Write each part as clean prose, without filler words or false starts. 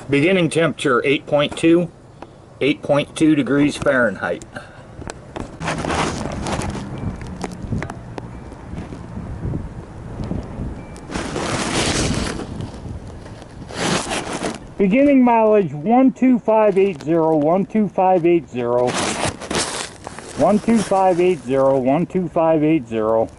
Beginning temperature 8.2 degrees Fahrenheit. Beginning mileage 12580, 12580, 12580, 12580.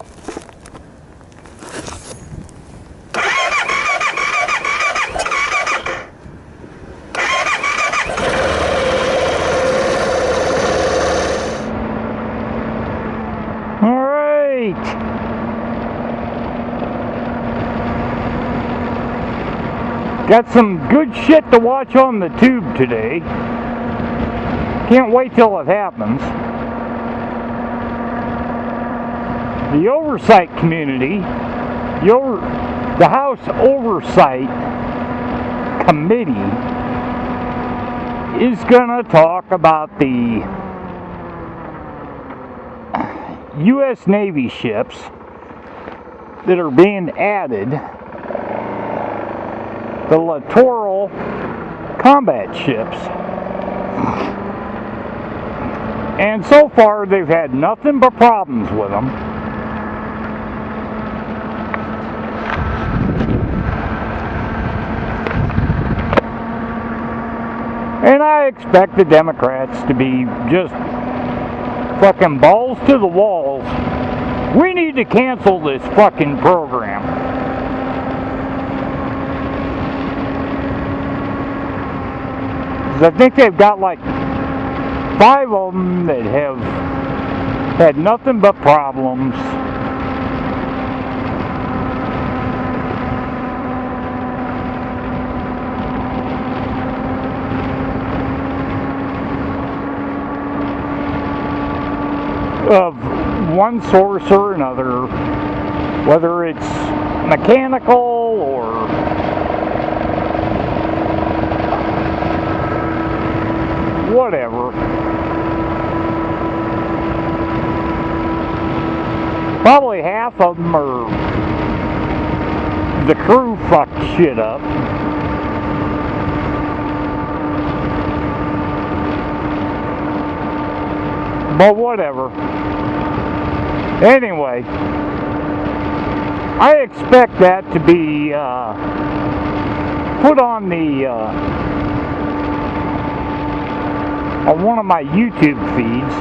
Got some good shit to watch on the tube today. Can't wait till it happens. The oversight community, the House Oversight Committee is gonna talk about the U.S. Navy ships that are being added, the littoral combat ships. And so far they've had nothing but problems with them. And I expect the Democrats to be just fucking balls to the walls. We need to cancel this fucking program. I think they've got like 5 of them that have had nothing but problems. Of one source or another, whether it's mechanical or whatever. Probably half of them are the crew fucked shit up. But whatever. Anyway, I expect that to be put on the on one of my YouTube feeds.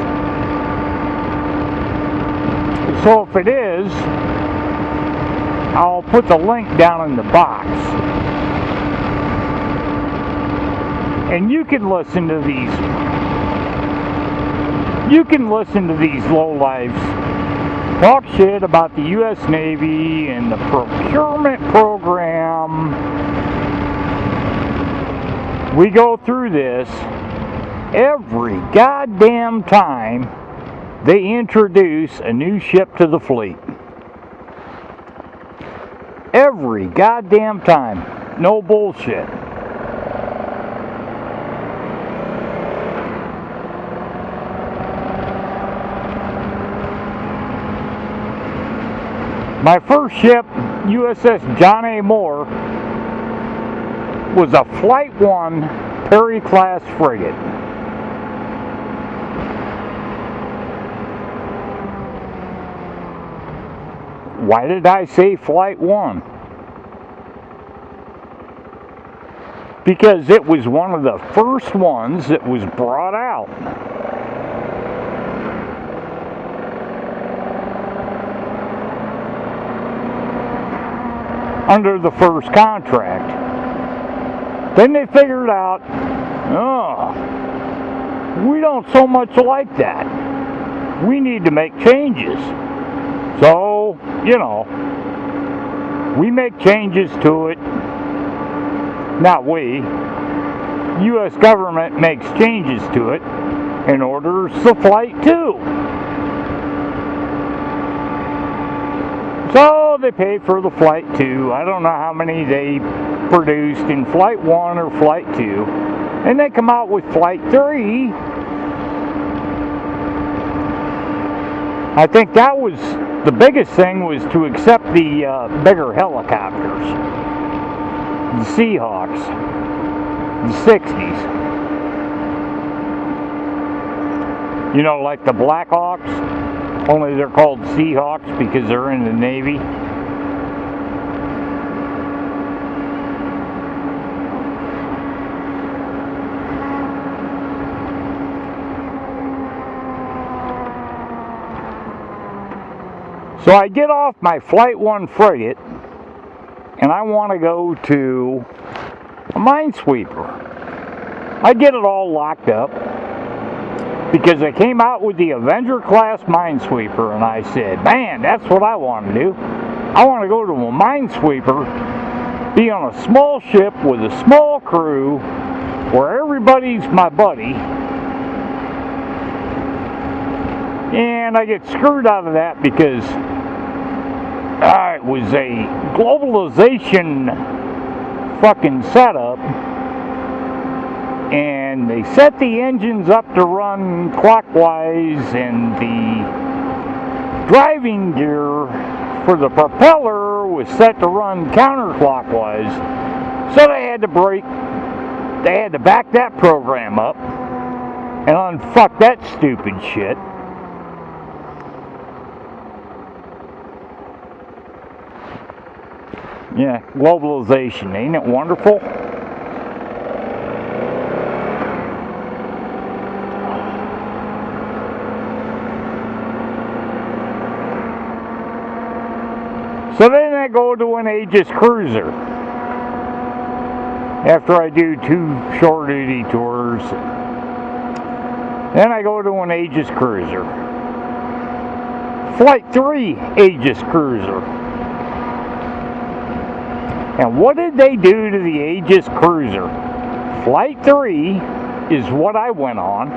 So if it is, I'll put the link down in the box. And you can listen to these. You can listen to these lowlifes talk shit about the U.S. Navy and the procurement program. We go through this every goddamn time they introduce a new ship to the fleet. Every goddamn time. No bullshit. My first ship, USS John A. Moore, was a Flight 1 Perry class frigate. Why did I say Flight 1? Because it was one of the first ones that was brought out. Under the first contract. Then they figured out, oh, we don't so much like that. We need to make changes. So, you know, we make changes to it. Not we. U.S. government makes changes to it and orders the Flight 2. So they pay for the Flight 2. I don't know how many they produced in Flight 1 or Flight 2. And they come out with Flight 3. I think that was the biggest thing, was to accept the bigger helicopters, the Seahawks. the 60s. You know, like the Blackhawks, only they're called Seahawks because they're in the Navy. So I get off my Flight 1 frigate and I want to go to a minesweeper. I get it all locked up because I came out with the Avenger class minesweeper and I said, man, that's what I want to do. I want to go to a minesweeper, be on a small ship with a small crew where everybody's my buddy. And I get screwed out of that because it was a globalization fucking setup, and they set the engines up to run clockwise and the driving gear for the propeller was set to run counterclockwise, so they had to back that program up and unfuck that stupid shit. Yeah, globalization, ain't it wonderful? So then I go to an Aegis cruiser. After I do 2 short duty tours, then I go to an Aegis cruiser. Flight 3 Aegis cruiser. And what did they do to the Aegis cruiser? Flight 3 is what I went on.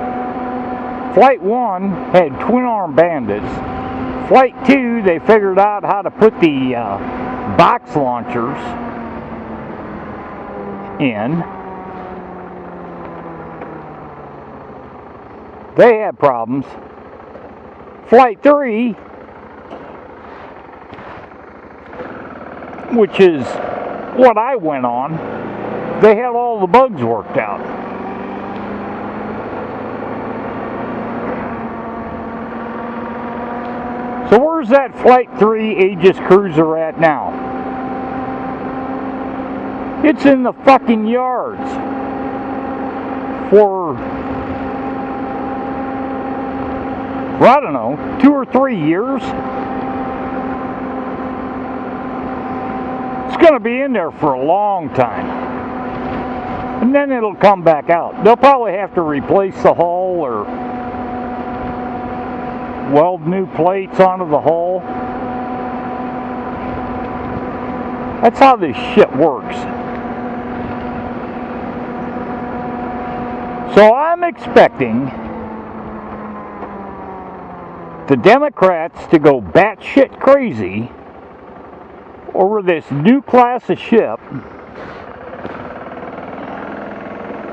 Flight 1 had twin-arm bandits. Flight 2, they figured out how to put the box launchers in. They had problems. Flight 3, which is what I went on, they had all the bugs worked out. So where's that Flight 3 Aegis cruiser at now? It's in the fucking yards for, I don't know, 2 or 3 years. It's going to be in there for a long time. And then it'll come back out. They'll probably have to replace the hull or weld new plates onto the hull. That's how this shit works. So I'm expecting the Democrats to go batshit crazy over this new class of ship,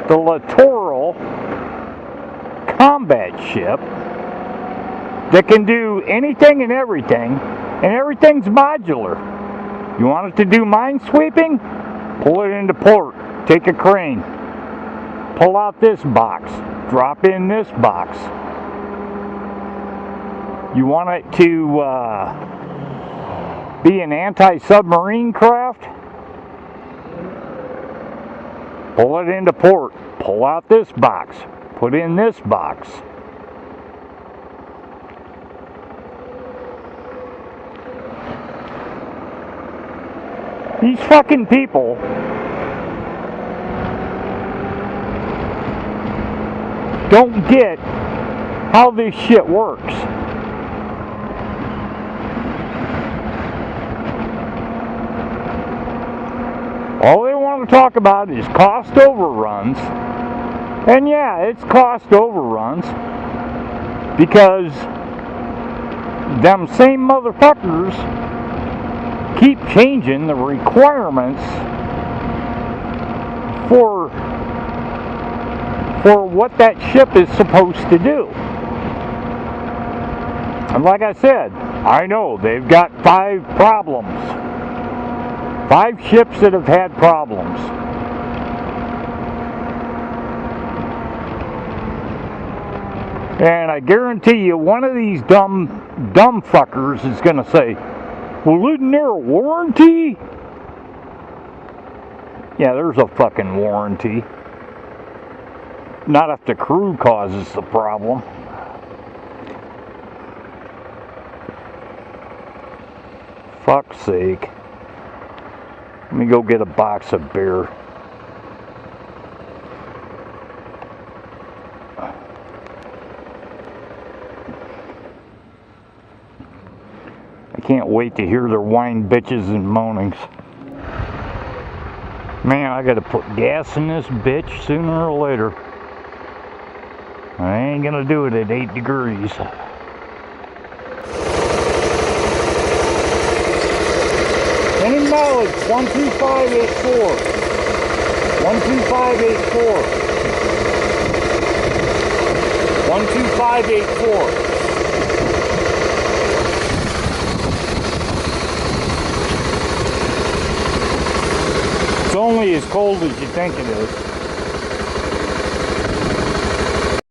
the Littoral combat ship, that can do anything and everything's modular. You want it to do minesweeping? Pull it into port, take a crane, pull out this box, drop in this box. You want it to be an anti-submarine craft? Pull it into port, pull out this box, put in this box. These fucking people don't get how this shit works. All they want to talk about is cost overruns. And yeah, it's cost overruns because them same motherfuckers keep changing the requirements for what that ship is supposed to do. And like I said, I know they've got 5 problems. 5 ships that have had problems. And I guarantee you, one of these dumb fuckers is going to say, well, isn't there a warranty? Yeah, there's a fucking warranty. Not if the crew causes the problem. Fuck's sake. Let me go get a box of beer. I can't wait to hear their whine, bitches, and moanings. Man, I gotta put gas in this bitch sooner or later. I ain't gonna do it at 8 degrees. Any mileage, 12584. 12584. 12584. It's only as cold as you think it is.